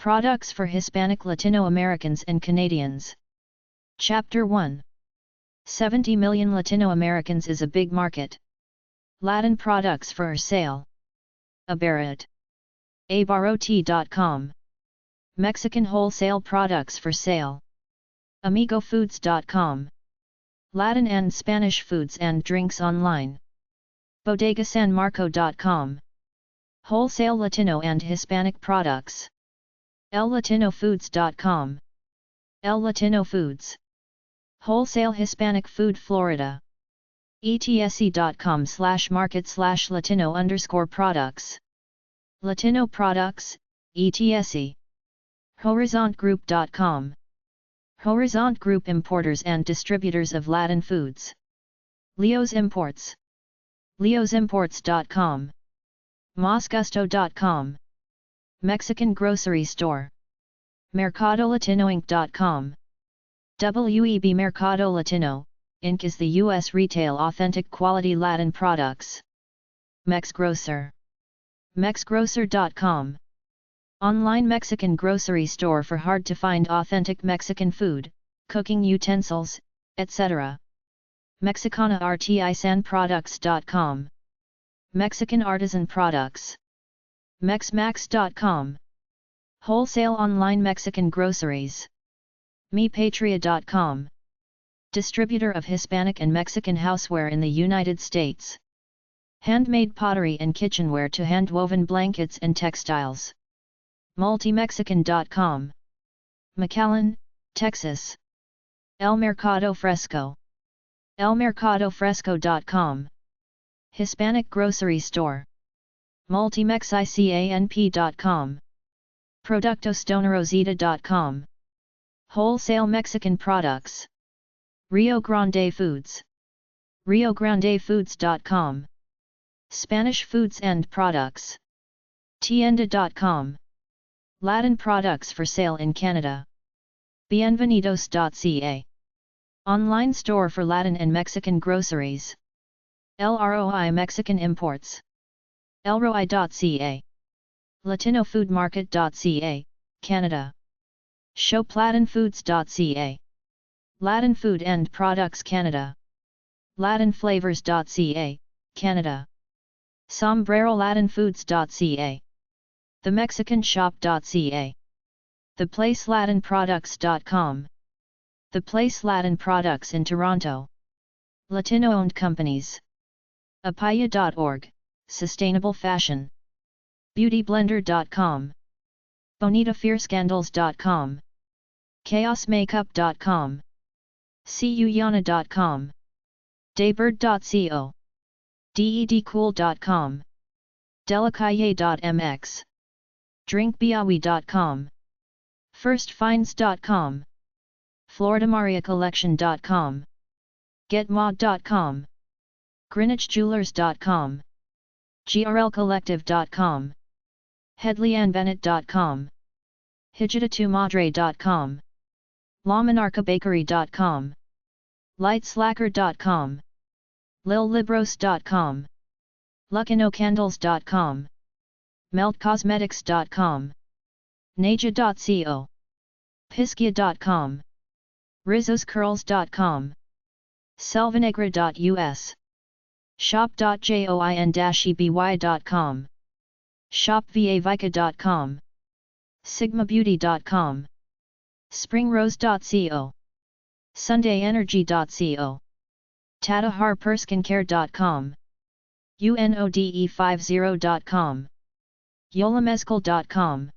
Products for Hispanic Latino Americans and Canadians. Chapter 1. 70 million Latino Americans is a big market. Latin products for sale. Abarrot. Abarrot.com. Mexican wholesale products for sale. AmigoFoods.com. Latin and Spanish foods and drinks online. BodegaSanMarco.com. Wholesale Latino and Hispanic products. ElLatinoFoods.com. El Latino Foods. Wholesale Hispanic Food Florida. ETSE.com/market/Latino_products. Latino Products, ETSE. Horizontgroup.com. Horizont Group importers and distributors of Latin foods. Leo's Imports. leosimports.com. Mosgusto.com. Mexican Grocery Store. MercadoLatinoInc.com. WEB Mercado Latino, Inc. is the U.S. retail authentic quality Latin products. MexGrocer. MexGrocer.com. Online Mexican grocery store for hard-to-find authentic Mexican food, cooking utensils, etc. MexicanaRtisanProducts.com. Mexican Artisan Products. MexMax.com. Wholesale online Mexican groceries. MePatria.com. Distributor of Hispanic and Mexican houseware in the United States. Handmade pottery and kitchenware to hand-woven blankets and textiles. Multimexican.com. McAllen, Texas. El Mercado Fresco. elmercadofresco.com. Hispanic Grocery Store. Multimexicanp.com. Productostonerosita.com. Wholesale Mexican products. Rio Grande Foods. riograndefoods.com. Spanish foods and products. Tienda.com. Latin products for sale in Canada. Bienvenidos.ca. Online store for Latin and Mexican groceries. LROI Mexican Imports. elroi.ca. LatinoFoodMarket.ca, Canada. ShowPlatinFoods.ca. Latin Food and Products Canada. LatinFlavors.ca, Canada. SombrerolatinFoods.ca. TheMexicanShop.ca. ThePlaceLatinProducts.com. The Place Latin Products in Toronto. Latino-owned companies. Apaya.org, Sustainable Fashion. BeautyBlender.com. BonitaFierceCandles.com. ChaosMakeup.com. CuYana.com. Daybird.co. DEDCool.com. Delicaye.mx. DrinkBiawi.com. FirstFinds.com. FloridaMariaCollection.com. GetMod.com. GreenwichJewelers.com. GRLCollective.com. HeadleyAndBennett.com. Hijitatumadre.com. LaMonarcaBakery.com. LightSlacker.com. LilLibros.com. LuckinoCandles.com. MeltCosmetics.com. Naja.co. Piskia.com. RizzosCurls.com. Selvanegra.us. Shop.join-eby.com. ShopVaVica.com. SigmaBeauty.com. SpringRose.co. SundayEnergy.co. TataHarperSkincare.com. UNODE50.com. YolaMezcal.com.